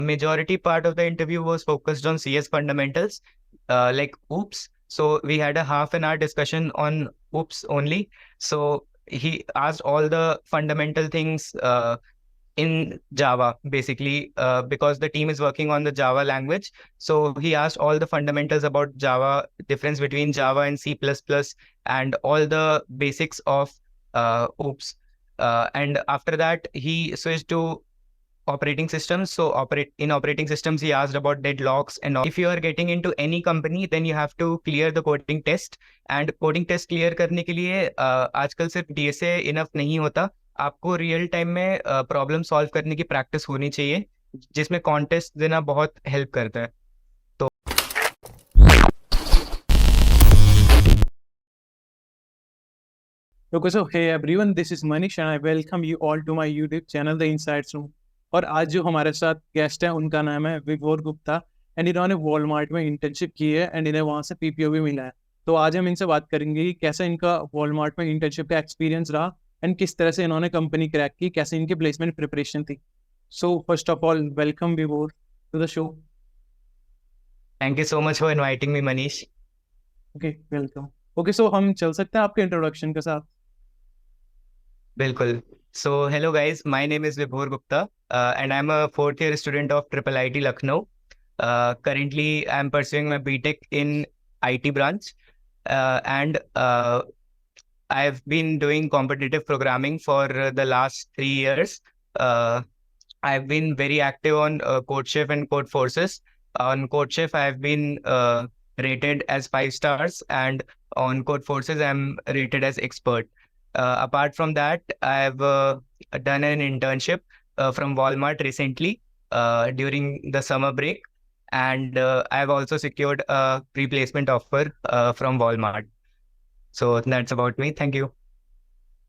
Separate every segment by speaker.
Speaker 1: Majority part of the interview was focused on CS fundamentals, like OOPS. So we had a half an hour discussion on OOPS only. So he asked all the fundamental things in Java, basically, because the team is working on the Java language. So he asked all the fundamentals about Java, difference between Java and C++, and all the basics of OOPS. And after that, he switched to operating systems. So operating systems, he asked about deadlocks and all. If you are getting into any company, then you have to clear the coding test. And coding test clear करने के लिए आजकल सिर्फ DSA enough नहीं होता, आपको real time में problem solve करने की प्रैक्टिस होनी चाहिए, जिसमें कॉन्टेस्ट देना बहुत हेल्प करता है। तो
Speaker 2: Okay, so hey everyone, this is Manish and I welcome you all to my YouTube channel The Insights Room। और आज जो हमारे साथ गेस्ट है उनका नाम है विभोर गुप्ता एंड इन्होंने वॉलमार्ट में इंटर्नशिप की है एंड इन्हें वहाँ से पीपीओ भी मिला है। तो आज हम इनसे बात करेंगे कि कैसा इनका वॉलमार्ट में इंटर्नशिप का एक्सपीरियंस रहा एंड किस तरह से इन्होंने कंपनी क्रैक की, कैसे इनकी प्लेसमेंट प्रिपरेशन थी। So first of all welcome Vibhor to the show.
Speaker 1: Thank you so much for inviting me Manish.
Speaker 2: Okay welcome. Okay so हम चल सकते हैं आपके इंट्रोडक्शन के साथ।
Speaker 1: बिल्कुल। So hello guys, my name is Vibhor Gupta, and I'm a fourth year student of Triple IT Lucknow. Currently I'm pursuing my BTech in IT branch, and I've been doing competitive programming for the last 3 years. I've been very active on CodeChef and CodeForces. On CodeChef I've been rated as 5 stars, and on CodeForces I'm rated as expert. Apart from that, I've done an internship from Walmart recently during the summer break, and I've also secured a replacement offer from Walmart. So that's about me. Thank you.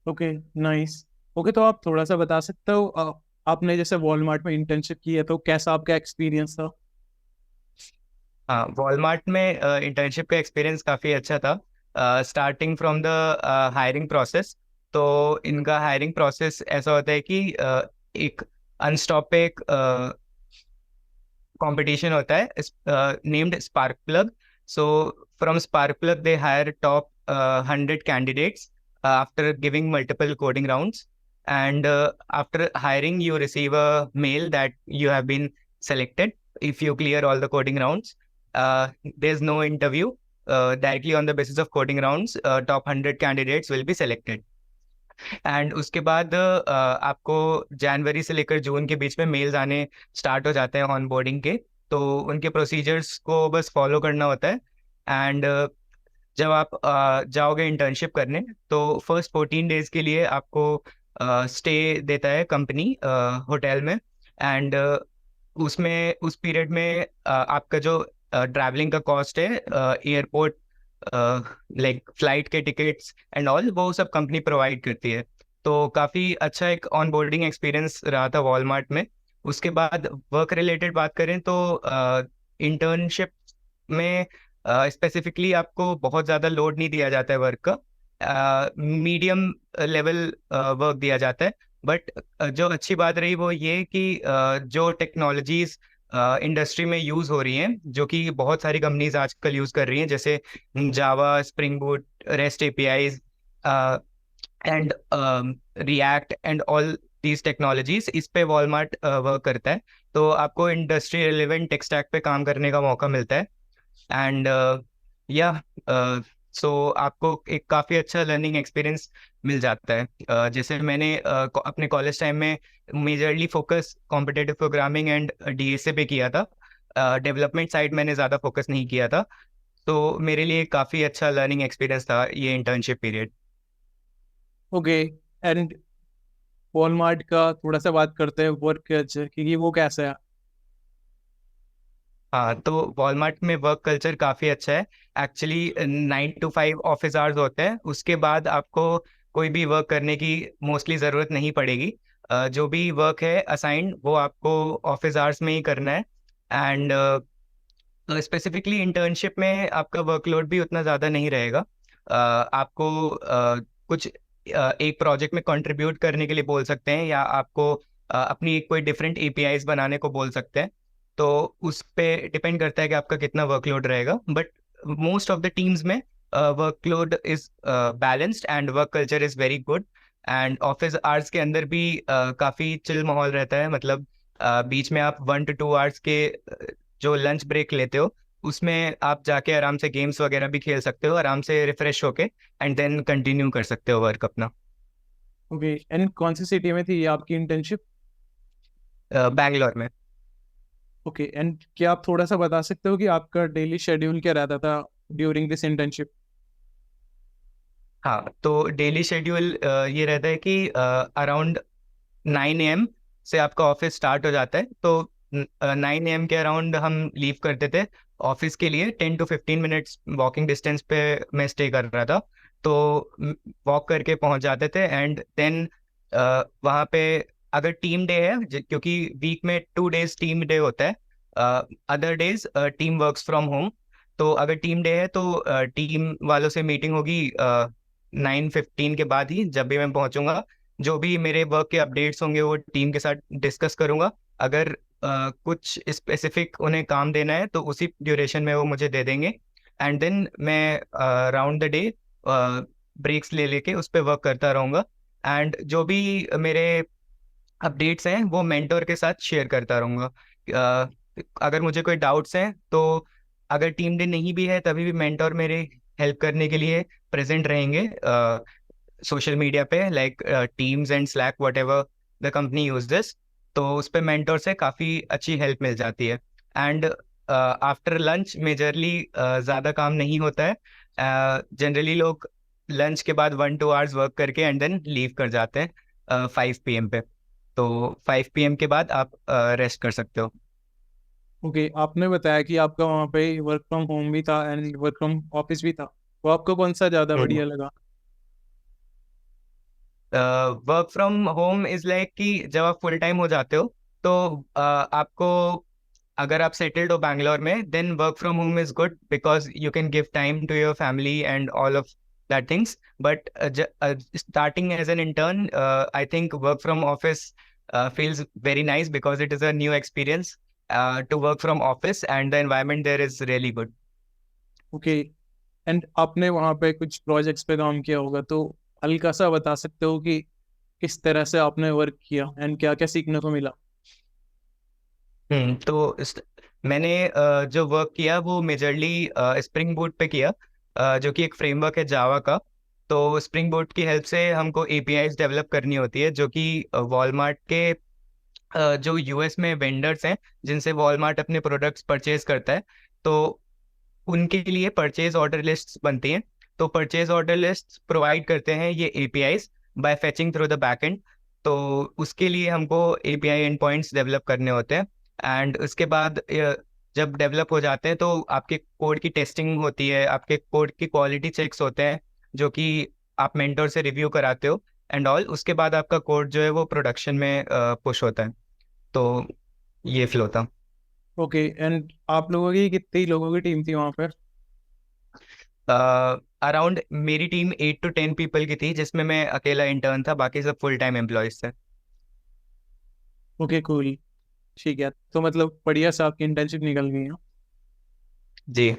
Speaker 2: Okay nice. Okay तो आप थोड़ा सा बता सकते हो आपने जैसे Walmart में इंटर्नशिप की है तो कैसा आपका एक्सपीरियंस था?
Speaker 1: हाँ, वॉलमार्ट में इंटर्नशिप का एक्सपीरियंस काफ़ी अच्छा था। Starting from the hiring process. तो इनका हायरिंग प्रोसेस ऐसा होता है कि एक अनस्टॉप पे एक कंपटीशन होता है named spark plug. So from spark plug they hire top 100 candidates after giving multiple coding rounds, and after hiring you receive a mail that you have been selected if you clear all the coding rounds. There's no interview. Directly on the basis of coding rounds, top 100 candidates will be selected. And उसके बाद आपको जनवरी से लेकर जून के बीच में mails आने start हो जाते हैं ऑन बोर्डिंग के। तो उनके प्रोसीजर्स को बस फॉलो करना होता है। एंड जब आप जाओगे इंटर्नशिप करने, तो फर्स्ट 14 डेज के लिए आपको स्टे देता है कंपनी होटल में। एंड उसमें उस पीरियड में आपका जो ट्रैवलिंग का कॉस्ट है, एयरपोर्ट लाइक फ्लाइट के टिकट्स एंड ऑल, वो सब कंपनी प्रोवाइड करती है। तो काफ़ी अच्छा एक ऑन बोर्डिंग एक्सपीरियंस रहा था वॉलमार्ट में। उसके बाद वर्क रिलेटेड बात करें तो इंटर्नशिप में स्पेसिफिकली आपको बहुत ज़्यादा लोड नहीं दिया जाता है वर्क का, मीडियम लेवल वर्क दिया जाता है। बट जो अच्छी बात रही वो ये कि जो टेक्नोलॉजीज इंडस्ट्री में यूज हो रही हैं, जो कि बहुत सारी कंपनीज आजकल यूज कर रही हैं, जैसे Java, Spring Boot, REST APIs and React and all these technologies, इस पे वॉलमार्ट वर्क करता है। तो आपको इंडस्ट्री रिलेवेंट टेक स्टैक पे काम करने का मौका मिलता है। एंड या सो आपको एक काफ़ी अच्छा लर्निंग एक्सपीरियंस मिल जाता है। जैसे मैंने अपने कॉलेज टाइम में majorly focus competitive programming and DSA पे किया था। डेवलपमेंट साइड मैंने ज़्यादा फोकस नहीं किया था। तो मेरे लिए काफ़ी अच्छा लर्निंग एक्सपीरियंस था ये internship period.
Speaker 2: Okay and Walmart का थोड़ा सा बात करते हैं वर्क कल्चर की, वो कैसा है?
Speaker 1: हाँ, तो वॉलमार्ट में वर्क कल्चर काफ़ी अच्छा है। एक्चुअली 9 to 5 ऑफिस आवर्स होते हैं। उसके बाद आपको कोई भी वर्क करने की मोस्टली ज़रूरत नहीं पड़ेगी। जो भी वर्क है असाइंड, वो आपको ऑफिस आवर्स में ही करना है। एंड स्पेसिफिकली इंटर्नशिप में आपका वर्कलोड भी उतना ज़्यादा नहीं रहेगा। आपको कुछ एक प्रोजेक्ट में कंट्रीब्यूट करने के लिए बोल सकते हैं, या आपको अपनी कोई डिफरेंट एपीआईज बनाने को बोल सकते हैं। तो उस पे डिपेंड करता है कि आपका कितना वर्कलोड रहेगा, but most of the teams में workload is balanced and work culture is very good. And office hours के अंदर भी काफ़ी चिल माहौल रहता है, मतलब बीच में आप 1 to 2 आवर्स के जो लंच ब्रेक लेते हो उसमें आप जाके आराम से गेम्स वगैरह भी खेल सकते हो, आराम से रिफ्रेश होके एंड देन कंटिन्यू कर सकते हो वर्क अपना।
Speaker 2: ओके, एंड कौन सी सिटी में थी ये आपकी इंटर्नशिप?
Speaker 1: बैंगलोर में।
Speaker 2: ओके, एंड क्या आप थोड़ा सा बता सकते हो कि आपका डेली शेड्यूल क्या रहता था ड्यूरिंग दिस इंटर्नशिप?
Speaker 1: हाँ, तो डेली शेड्यूल ये रहता है कि अराउंड 9 AM से आपका ऑफिस स्टार्ट हो जाता है। तो 9 AM के अराउंड हम लीव करते थे ऑफिस के लिए। 10 to 15 मिनट्स वॉकिंग डिस्टेंस पे मैं स्टे कर रहा था, तो वॉक करके पहुंच जाते थे। एंड देन वहाँ पे अगर टीम डे है, क्योंकि वीक में 2 days टीम डे होता है, other days team works from home. तो अगर टीम डे है तो टीम वालों से मीटिंग होगी 9:15 के बाद ही, जब भी मैं पहुंचूंगा। जो भी मेरे वर्क के अपडेट्स होंगे वो टीम के साथ डिस्कस करूंगा। अगर कुछ स्पेसिफिक उन्हें काम देना है तो उसी ड्यूरेशन में वो मुझे दे देंगे। एंड देन मैं राउंड द डे ब्रेक्स ले लेके उस पर वर्क करता रहूंगा। एंड जो भी मेरे अपडेट्स हैं वो मेंटोर के साथ शेयर करता रहूंगा। अगर मुझे कोई डाउट्स हैं तो अगर टीम डे नहीं भी है तभी भी मेंटोर मेरे हेल्प करने के लिए प्रेजेंट रहेंगे सोशल मीडिया पे, like teams and slack what ever the company use this. तो उस पे मेंटोर से काफ़ी अच्छी हेल्प मिल जाती है। एंड आफ्टर लंच मेजरली ज़्यादा काम नहीं होता है। जनरली लोग लंच के बाद 1 2 आवर्स वर्क करके एंड देन लीव कर जाते हैं 5 PM पे। तो 5 PM के बाद आप रेस्ट कर सकते हो।
Speaker 2: ओके, आपने बताया कि आपका वहाँ पे वर्क फ्रॉम होम भी था एंड वर्क फ्रॉम ऑफिस भी था, तो आपको कौन सा ज़्यादा बढ़िया लगा?
Speaker 1: Work from home is like कि जब आप फुल टाइम हो जाते हो तो आपको, अगर आप सेटल्ड हो बैंगलोर में, then work from home is good because you can give time to your family and all of that things. But starting as an intern I think work from office feels very nice because it is a new experience to work from office and the environment there is really good.
Speaker 2: Okay, and आपने वहाँ पे कुछ projects पे काम किया होगा, तो हल्का सा बता सकते हो कि किस तरह से आपने वर्क किया एंड क्या क्या सीखने को मिला?
Speaker 1: तो मैंने जो वर्क किया वो मेजरली स्प्रिंग बूट पे किया, जो कि एक फ्रेमवर्क है जावा का। तो स्प्रिंग बूट की हेल्प से हमको एपीआईज डेवलप करनी होती है, जो कि वॉलमार्ट के जो यूएस में वेंडर्स हैं जिनसे वॉलमार्ट अपने प्रोडक्ट्स परचेज करता है, तो उनके लिए परचेज ऑर्डर लिस्ट्स बनती हैं। तो परचेज ऑर्डर लिस्ट्स प्रोवाइड करते हैं ये APIs by fetching through the backend. तो उसके लिए हमको एपीआई एंड पॉइंट्स डेवलप करने होते हैं। एंड उसके बाद जब डेवलप हो जाते हैं तो आपके कोड की टेस्टिंग होती है, आपके कोड की क्वालिटी चेक्स होते हैं, जो कि आप मेंटोर से रिव्यू कराते हो एंड ऑल। उसके बाद आपका कोड जो है वो प्रोडक्शन में पुश होता है। तो ये फ्लो था।
Speaker 2: ओके, एंड आप लोगों की कितनी लोगों की टीम थी वहाँ पर?
Speaker 1: अराउंड मेरी टीम 8 to 10 पीपल की थी, जिसमें मैं अकेला इंटर्न था, बाकी सब फुल टाइम एम्प्लॉयज थे।
Speaker 2: ओके, कूल, ठीक है, तो मतलब बढ़िया से आपकी इंटर्नशिप निकल गई है।
Speaker 1: जी।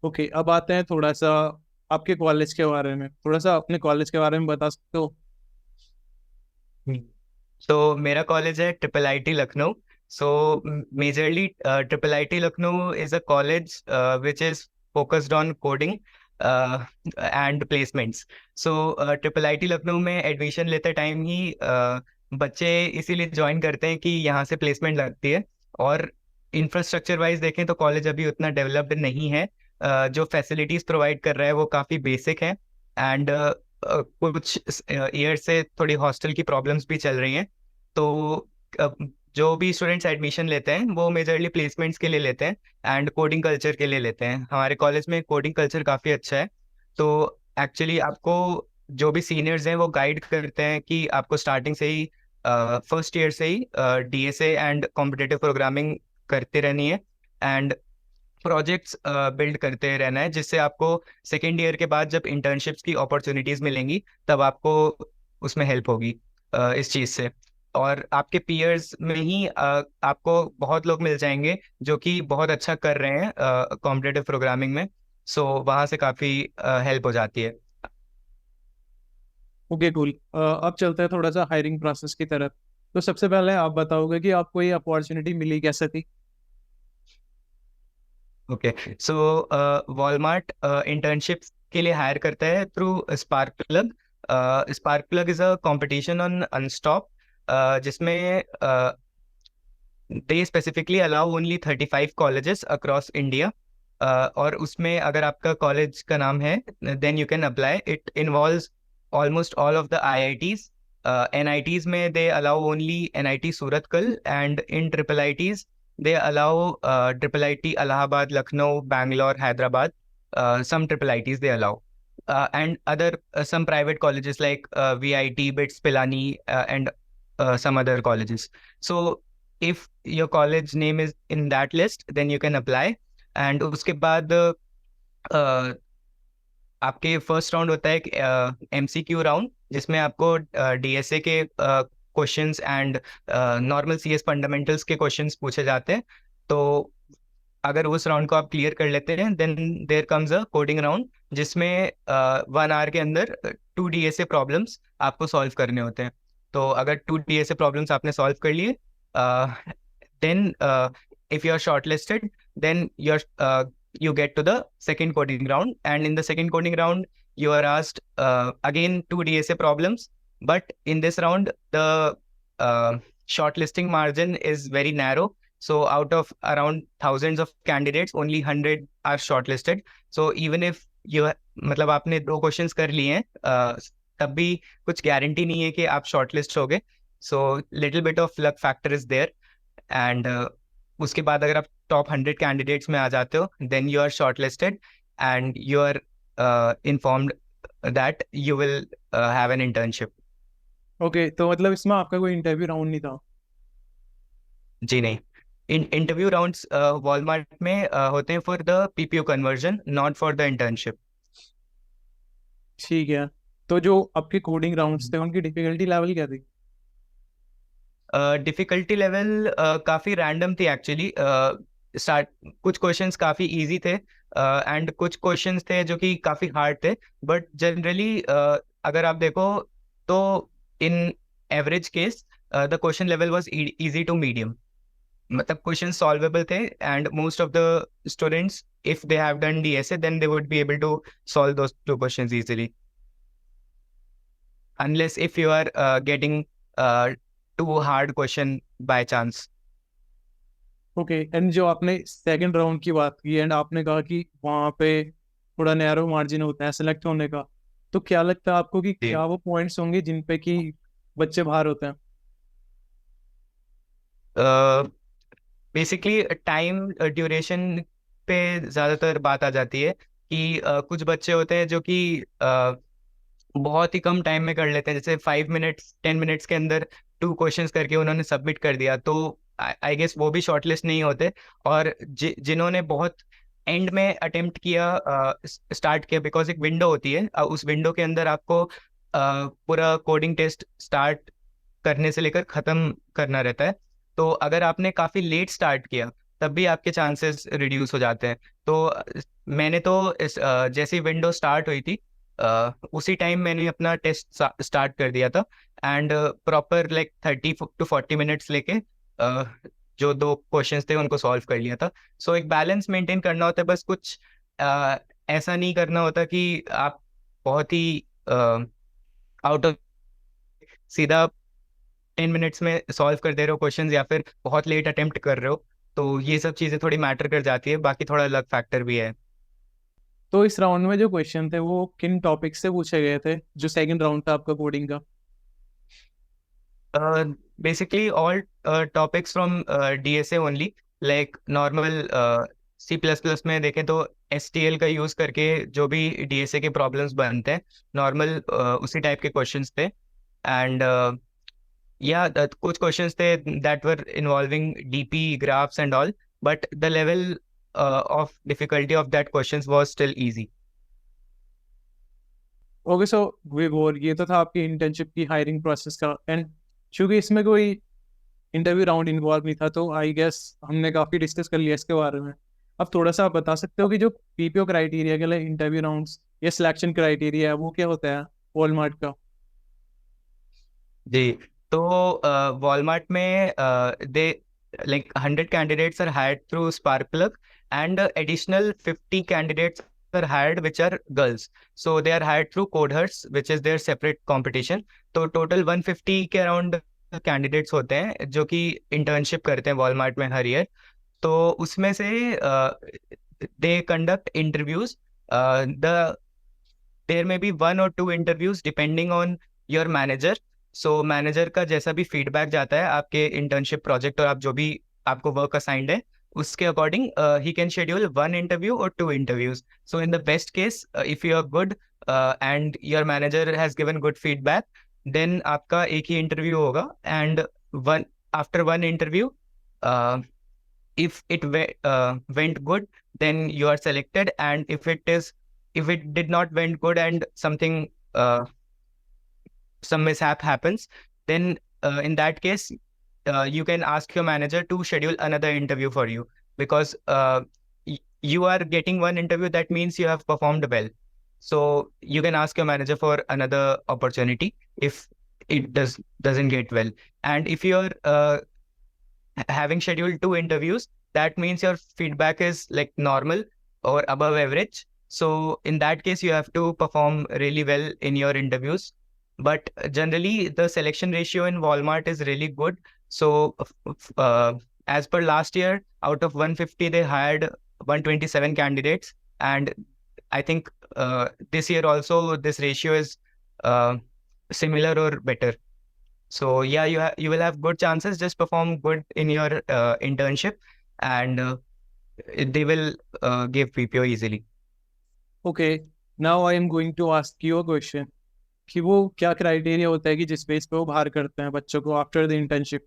Speaker 2: ओके, अब आते हैं थोड़ा सा आपके कॉलेज के बारे में, थोड़ा सा अपने कॉलेज के बारे में बता सकते हो?
Speaker 1: तो मेरा कॉलेज है triple IT Lucknow. So majorly triple IT Lucknow is a college which is focused on coding and placements. So triple IT Lucknow में एडमिशन लेते टाइम ही बच्चे इसीलिए ज्वाइन करते हैं कि यहाँ से प्लेसमेंट लगती है। और इंफ्रास्ट्रक्चर वाइज देखें तो कॉलेज अभी उतना डेवलप्ड नहीं है। जो फैसिलिटीज प्रोवाइड कर रहा है वो काफ़ी बेसिक है। एंड कुछ ईयर से थोड़ी हॉस्टल की प्रॉब्लम्स भी चल रही हैं। तो अ, जो भी स्टूडेंट्स एडमिशन लेते हैं वो मेजरली प्लेसमेंट्स के लिए लेते हैं एंड कोडिंग कल्चर के लिए लेते हैं। हमारे कॉलेज में कोडिंग कल्चर काफ़ी अच्छा है। तो एक्चुअली आपको जो भी सीनियर्स हैं वो गाइड करते हैं कि आपको स्टार्टिंग से ही फर्स्ट ईयर से ही डीएसए एंड कॉम्पिटिटिव प्रोग्रामिंग करते रहनी है एंड प्रोजेक्ट्स बिल्ड करते रहना है, जिससे आपको सेकेंड ईयर के बाद जब इंटर्नशिप्स की अपॉर्चुनिटीज मिलेंगी तब आपको उसमें हेल्प होगी इस चीज़ से। और आपके पीयर्स में ही आपको बहुत लोग मिल जाएंगे जो कि बहुत अच्छा कर रहे हैं कॉम्पिटिटिव प्रोग्रामिंग में। सो वहाँ से काफ़ी हेल्प हो जाती है।
Speaker 2: Okay cool. अब चलते हैं थोड़ा सा हायरिंग प्रोसेस की तरफ। तो सबसे पहले आप बताओगे कि आपको ये अपॉर्चुनिटी मिली कैसे थी?
Speaker 1: ओके, सो वॉलमार्ट इंटर्नशिप्स के लिए हायर करता है through spark plug. Spark plug is a competition on Unstop, जिसमें they specifically allow only 35 colleges across India. और उसमें अगर आपका कॉलेज का नाम है then you can apply. It involves almost all of the IITs। NITs में they allow only NIT Surathkal, and in triple IITs they allow triple IT Allahabad, Lucknow, Bangalore, Hyderabad. Some triple ITs they allow, and other some private colleges like VIT, BITS, Pilani, and some other colleges. So if your college name is in that list, then you can apply. And उसके बाद आपके first round होता है MCQ round, जिसमें आपको DSA के questions and normal CS fundamentals के questions पूछे जाते हैं। तो अगर उस राउंड को आप क्लियर कर लेते हैं then there comes a coding round, जिसमें 1 आवर के अंदर 2 DSA प्रॉब्लम्स आपको सॉल्व करने होते हैं। तो अगर 2 DSA प्रॉब्लम्स आपने सॉल्व कर लिए, then if you are shortlisted, then you get to the second coding round, and in the second coding round you are asked again 2 DSA problems. But in this round the shortlisting margin is very narrow, so out of around thousands of candidates only 100 are shortlisted. So even if you मतलब आपने 2 questions कर लिए हैं, तब भी कुछ guarantee नहीं है कि आप शॉर्टलिस्ट होगे। So little bit of luck factor is there. And उसके बाद अगर आप टॉप 100 कैंडिडेट्स में आ जाते हो then you are shortlisted and you are informed that you will have an internship.
Speaker 2: Okay, तो मतलब इसमें आपका कोई इंटरव्यू राउंड नहीं था?
Speaker 1: जी नहीं, इंटरव्यू राउंड्स वॉलमार्ट में होते हैं for the PPO conversion, not for the internship.
Speaker 2: ठीक है। तो जो आपके कोडिंग राउंड्स थे उनकी डिफिकल्टी लेवल क्या थी?
Speaker 1: डिफिकल्टी लेवल काफ़ी रैंडम थी एक्चुअली। स्टार्ट कुछ क्वेश्चंस काफ़ी इजी थे एंड कुछ क्वेश्चंस थे जो कि काफ़ी हार्ड थे। बट जनरली अगर आप देखो तो in average case the question level was easy to medium. मतलब क्वेश्चन सॉल्वेबल थे and most of the students if they have done DSA then they would be able to solve those 2 questions easily, unless if you are getting too hard question by chance.
Speaker 2: Okay, and जो आपने second round की बात की and आपने कहा कि वहाँ पे थोड़ा नैरो मार्जिन होता है सेलेक्ट होने का, तो क्या लगता है आपको कि
Speaker 1: जी,
Speaker 2: क्या वो पॉइंट्स होंगे जिन पे कि बच्चे बाहर होते हैं?
Speaker 1: बेसिकली टाइम ड्यूरेशन पे ज़्यादातर बात आ जाती है कि कुछ बच्चे होते हैं जो कि बहुत ही कम टाइम में कर लेते हैं, जैसे 5 मिनट्स 10 मिनट्स के अंदर 2 क्वेश्चंस करके उन्होंने सबमिट कर दिया, तो आई गेस वो भी शॉर्टलिस्ट नहीं होते। और जिन्होंने बहुत एंड में अटेम्प्ट किया, स्टार्ट किया, बिकॉज एक विंडो होती है, उस विंडो के अंदर आपको पूरा कोडिंग टेस्ट स्टार्ट करने से लेकर ख़त्म करना रहता है। तो अगर आपने काफ़ी लेट स्टार्ट किया तब भी आपके चांसेस रिड्यूस हो जाते हैं। तो मैंने तो जैसे ही विंडो स्टार्ट हुई थी उसी टाइम मैंने अपना टेस्ट स्टार्ट कर दिया था and proper like 30 to 40 minutes लेके जो 2 क्वेश्चंस थे उनको सॉल्व कर लिया था। सो एक बैलेंस मेंटेन करना होता है, बस कुछ ऐसा नहीं करना होता कि आप बहुत ही आउट ऑफ सीधा 10 मिनट्स में सॉल्व कर दे रहे हो क्वेश्चंस या फिर बहुत लेट अटेम्प्ट कर रहे हो। तो ये सब चीज़ें थोड़ी मैटर कर जाती है, बाकी थोड़ा लक फैक्टर भी है।
Speaker 2: तो इस राउंड में जो क्वेश्चन थे वो किन टॉपिक से पूछे गए थे, जो सेकंड राउंड था आपका कोडिंग का?
Speaker 1: Basically all topics from DSA only, like normal C++ में देखें तो STL का यूज करके जो भी DSA के प्रॉब्लम्स बनते हैं नॉर्मल उसी टाइप के क्वेश्चंस थे। एंड या कुछ क्वेश्चंस थे that were involving DP graphs and all, but the level of difficulty of that questions was still easy.
Speaker 2: Okay, so Vibhor, ये तो था आपकी इंटर्नशिप की हायरिंग प्रोसेस का। एंड क्योंकि इसमें कोई इंटरव्यू राउंड इन्वॉल्व नहीं था, तो आई गेस हमने काफ़ी डिस्कस कर लिया इसके बारे में। अब थोड़ा सा आप बता सकते हो कि जो पीपीओ क्राइटेरिया के लिए इंटरव्यू राउंड्स या सिलेक्शन क्राइटेरिया है वो क्या होता है वॉलमार्ट का?
Speaker 1: जी। तो वॉलमार्ट में दे like 100 candidates are hired through Sparkplug, and additional 50 candidates are hired which are girls. So they are hired through Codehurst, which is their separate competition. तो टोटल 150 के अराउंड कैंडिडेट्स होते हैं जो कि इंटर्नशिप करते हैं वॉलमार्ट में हर ईयर। तो उसमें से they conduct interviews. The there may be 1 or 2 interviews depending on your manager. So manager का जैसा भी फीडबैक जाता है आपके इंटर्नशिप प्रोजेक्ट और आप जो भी आपको वर्क असाइंड है उसके अकॉर्डिंग ही can schedule 1 interview or 2 interviews. So in the best case if you are good and your manager has given good feedback, then आपका एक ही इंटरव्यू होगा। And one after 1 interview, if it went good, then you are selected. And if it did not went good and some mishap happens, then in that case you can ask your manager to schedule another interview for you, because you are getting 1 interview, that means you have performed well. So you can ask your manager for another opportunity if it doesn't get well. And if you're having scheduled 2 interviews, that means your feedback is like normal or above average. So in that case, you have to perform really well in your interviews. But generally, the selection ratio in Walmart is really good. So as per last year, out of 150, they hired 127 candidates. And I think this year also, this ratio is uh, similar or better. So yeah, you will have good chances. Just perform good in your internship, and they will give PPO easily.
Speaker 2: Okay, now I am going to ask you a question कि वो क्या criteria होता है कि जिस base पे वो बाहर करते हैं बच्चों को आफ्टर द इंटर्नशिप?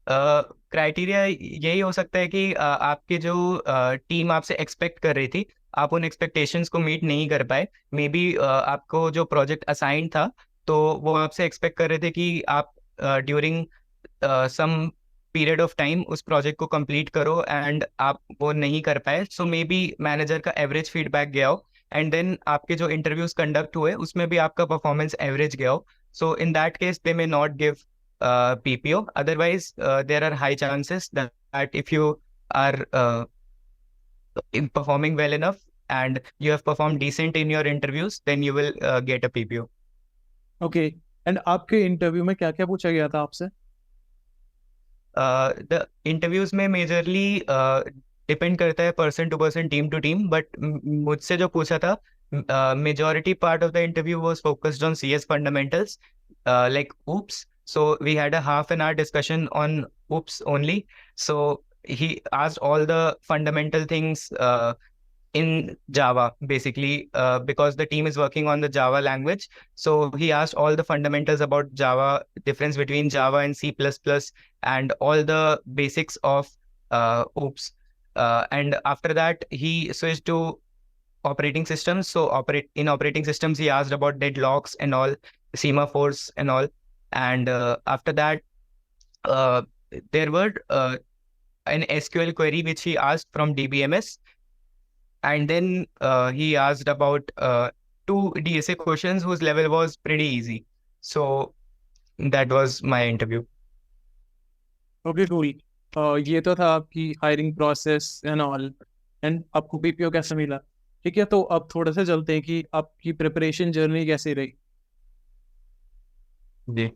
Speaker 1: क्राइटेरिया यही हो सकता है कि आपके जो टीम आपसे एक्सपेक्ट कर रही थी, आप उन एक्सपेक्टेशंस को मीट नहीं कर पाए। मे बी आपको जो प्रोजेक्ट असाइन था, तो वो आपसे एक्सपेक्ट कर रहे थे कि आप during some period of time उस प्रोजेक्ट को कंप्लीट करो, एंड आप वो नहीं कर पाए। सो मे बी मैनेजर का एवरेज फीडबैक गया हो, एंड देन आपके जो इंटरव्यूज कंडक्ट हुए उसमें भी आपका परफॉर्मेंस एवरेज गया हो। So in that case they may not give PPO. Otherwise, there are high chances that if you are performing well enough and you have performed decent in your interviews, then you will get a PPO.
Speaker 2: Okay, and आपके interview में क्या क्या पूछा गया था आपसे?
Speaker 1: The interviews में majorly depend करता है person to person, team to team, but मुझसे जो पूछा था, majority part of the interview was focused on CS fundamentals, like OOPS. So we had a half-an-hour discussion on OOPS only. So he asked all the fundamental things in Java, basically, because the team is working on the Java language. So he asked all the fundamentals about Java, difference between Java and C++, and all the basics of OOPS. And after that, he switched to operating systems. So in operating systems, he asked about deadlocks and all, semaphores and all. And after that, uh, there were an SQL query which he asked from DBMS. And then he asked about 2 DSA questions whose level was pretty easy. So that was my interview.
Speaker 2: Okay cool, ये तो था आपकी hiring process and all, and आपको PPO कैसा मिला। ठीक है, तो अब थोड़ा सा चलते हैं कि आपकी प्रिपरेशन जर्नी कैसी रही?
Speaker 1: जी।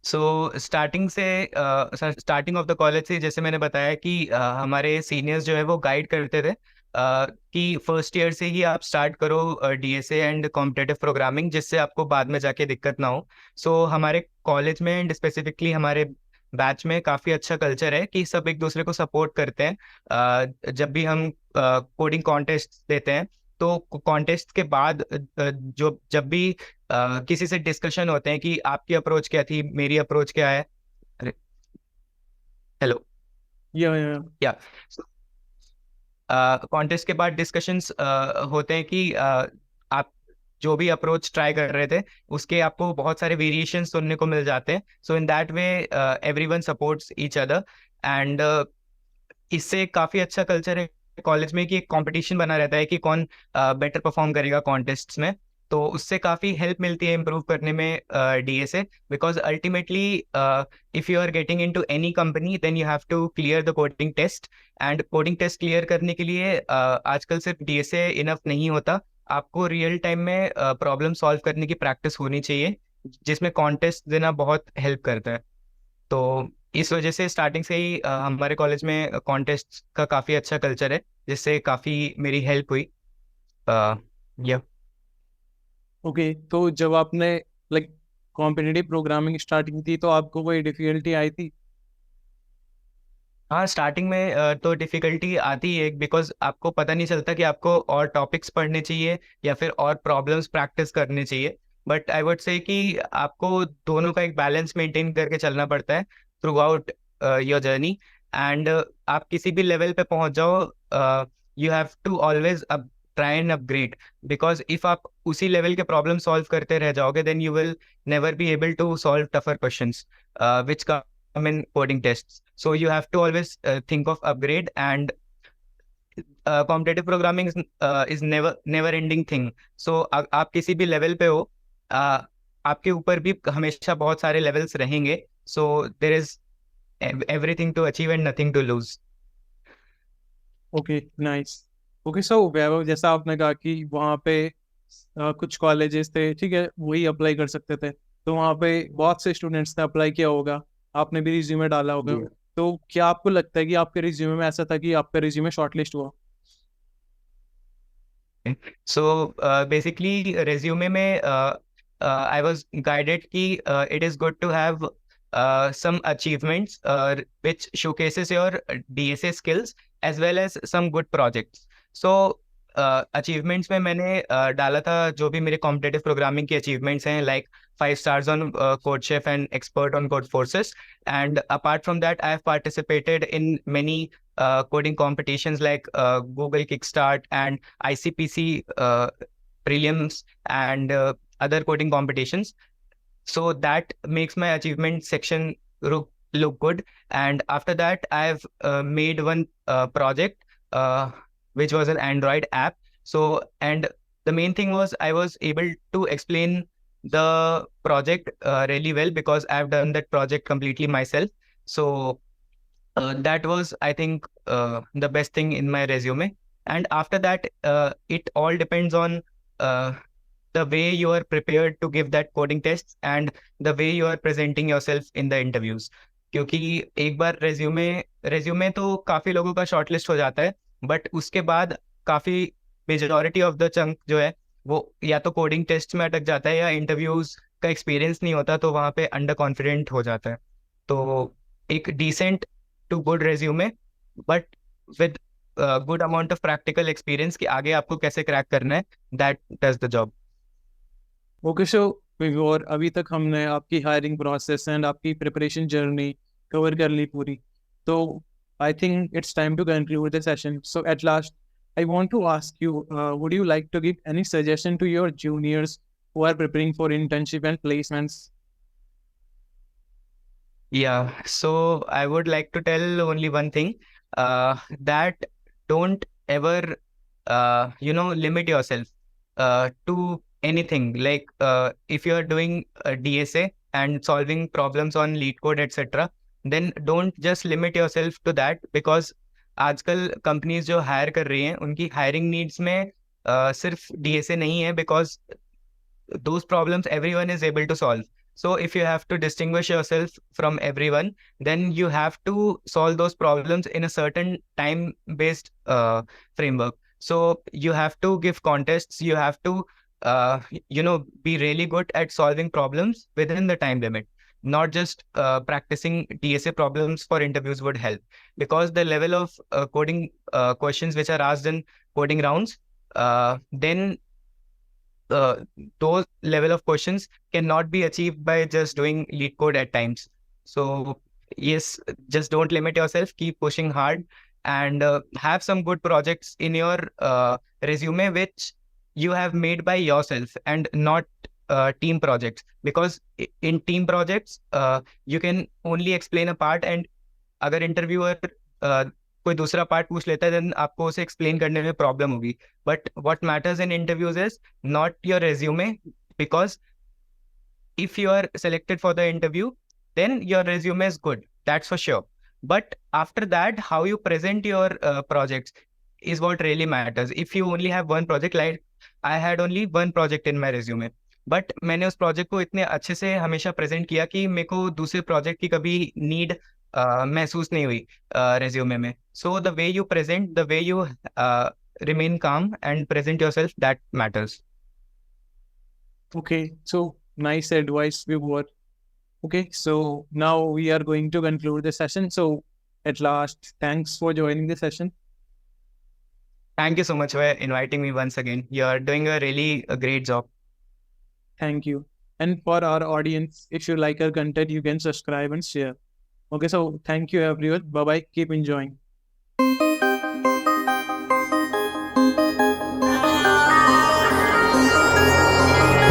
Speaker 1: So starting off the college से, जैसे मैंने बताया कि हमारे सीनियर्स जो है वो गाइड करते थे कि फर्स्ट ईयर से ही आप स्टार्ट करो DSA एंड कॉम्पिटिटिव प्रोग्रामिंग, जिससे आपको बाद में जाके दिक्कत ना हो। सो हमारे कॉलेज में एंड स्पेसिफिकली हमारे बैच में काफ़ी अच्छा कल्चर है कि सब एक दूसरे को सपोर्ट करते हैं। जब भी हम कोडिंग कॉन्टेस्ट देते हैं, तो कॉन्टेस्ट के बाद जब भी किसी से डिस्कशन होते हैं कि आपकी अप्रोच क्या थी, मेरी अप्रोच क्या है। अरे, हेलो।
Speaker 2: या
Speaker 1: या कॉन्टेस्ट के बाद डिस्कशंस होते हैं कि आप जो भी अप्रोच ट्राई कर रहे थे उसके आपको बहुत सारे वेरिएशन सुनने को मिल जाते हैं. So in that way everyone supports each other. And इससे काफी अच्छा कल्चर है कॉलेज में कि एक कंपटीशन बना रहता है कि कौन बेटर परफॉर्म करेगा कॉन्टेस्ट्स में. तो उससे काफी हेल्प मिलती है इम्प्रूव करने में डीए से. Because ultimately if you are getting into any company then you have to clear the coding test. And coding test clear करने के लिए आजकल सिर्फ डीए से इनफ नहीं होता. आपको रियल टाइम में प्रॉब्लम सॉल्व करने की प्रैक्टिस होनी चाहिए, जिसमें कॉन्टेस्ट देना बहुत हेल्प करता है. तो इस वजह से स्टार्टिंग से ही हमारे कॉलेज में कॉन्टेस्ट का काफी अच्छा कल्चर है, जिससे काफी मेरी हेल्प हुई. या
Speaker 2: ओके, तो जब आपने लाइक कॉम्पिटिटिव प्रोग्रामिंग स्टार्ट की थी तो आपको कोई डिफिकल्टी आई थी?
Speaker 1: हाँ, स्टार्टिंग में तो डिफिकल्टी आती है बिकॉज आपको पता नहीं चलता कि आपको और टॉपिक्स पढ़ने चाहिए या फिर और प्रॉब्लम्स प्रैक्टिस करने चाहिए. बट आई वुड से कि आपको दोनों का एक बैलेंस मेंटेन करके चलना पड़ता है throughout your journey. And आप किसी भी लेवल पे पहुंच जाओ, you have to always up try and upgrade. Because if आप उसी लेवल के प्रॉब्लम सॉल्व करते रह जाओगे then you will never be able to solve tougher questions which come in coding tests. So you have to always think of upgrade. And competitive programming is never ending thing. So आप किसी भी level पे हो, आपके ऊपर भी हमेशा बहुत सारे लेवल्स रहेंगे. So there is everything to achieve and nothing to lose.
Speaker 2: Okay, nice. Okay, so Vaibhav, जैसा आपने कहा कि वहाँ पे कुछ कॉलेजेस थे, ठीक है, वही अप्लाई कर सकते थे, तो वहाँ पे बहुत से स्टूडेंट्स ने अप्लाई किया होगा, आपने भी रिज्यूमे डाला होगा.
Speaker 1: जी.
Speaker 2: तो क्या आपको लगता है कि आपके रिज्यूमे में ऐसा था कि आपका रिज्यूमे शॉर्टलिस्ट हुआ?
Speaker 1: So basically resume में I was guided कि it is good to have some achievements which showcases your DSA skills as well as some good projects. So achievements में मैंने डाला था जो भी मेरे कॉम्पिटिटिव प्रोग्रामिंग की अचीवमेंट्स हैं, like 5 stars on CodeChef and expert on Codeforces. And apart from that, I have participated in many coding competitions like Google Kickstart and ICPC prelims and other coding competitions. So that makes my achievement section look good. And after that, I've made one project which was an Android app. So, and the main thing was I was able to explain the project really well because I've done that project completely myself. So that was, I think, the best thing in my resume. And after that, it all depends on the way you are prepared to give that coding tests and the way you are presenting yourself in the interviews. क्योंकि एक बार resume तो काफी लोगों का shortlist हो जाता है, but उसके बाद काफी मेजॉरिटी ऑफ द चंक जो है वो या तो कोडिंग टेस्ट में अटक जाता है या इंटरव्यूज का एक्सपीरियंस नहीं होता, तो वहाँ पे अंडर कॉन्फिडेंट हो जाता है. तो एक decent to good resume but with good amount of practical experience कि आगे आपको कैसे क्रैक करना है, that does the job.
Speaker 2: Okay, so और अभी तक हमने आपकी हायरिंग प्रोसेस एंड आपकी प्रिपरेशन जर्नी कवर कर ली पूरी. तो I think it's time to conclude the session. So at last I want to ask you, would you like to give any suggestion to your juniors who are preparing for internship and placements?
Speaker 1: Yeah, so I would like to tell only one thing, that don't ever, limit yourself to anything. Like if you are doing a DSA and solving problems on LeetCode, etc., then don't just limit yourself to that, because आजकल companies जो higher कर रही हैं उनकी hiring needs में सिर्फ DSA नहीं है, because those problems everyone is able to solve. So if you have to distinguish yourself from everyone, then you have to solve those problems in a certain time based framework. So you have to give contests, you have to be really good at solving problems within the time limit. Not just practicing DSA problems for interviews would help, because the level of coding questions which are asked in coding rounds, then those level of questions cannot be achieved by just doing LeetCode at times. So yes, just don't limit yourself, keep pushing hard, and have some good projects in your resume which you have made by yourself and not team projects. Because in team projects, you can only explain a part, and अगर interviewer कोई दूसरा part पूछ लेता है then आपको उसे explain करने में प्रॉब्लम होगी. But what matters in interviews is not your resume, because if you are selected for the interview, then your resume is good, that's for sure. But after that, how you present your projects is what really matters. If you only have one project, like I had only one project in my resume, but मैंने उस project को इतने अच्छे से हमेशा present किया कि मेरे को दूसरे प्रोजेक्ट की कभी नीड महसूस नहीं हुई रेज्यूमे में. So the way you present, the way you remain calm and present yourself, that matters.
Speaker 2: Okay, so nice advice, Vibhor. Okay, so now we are going to conclude the session. So at last, thanks for joining the session.
Speaker 1: Thank you so much for inviting me once again. You're doing a really great job.
Speaker 2: Thank you. And for our audience, if you like our content, you can subscribe and share. Okay, so thank you everyone. Bye bye. Keep enjoying.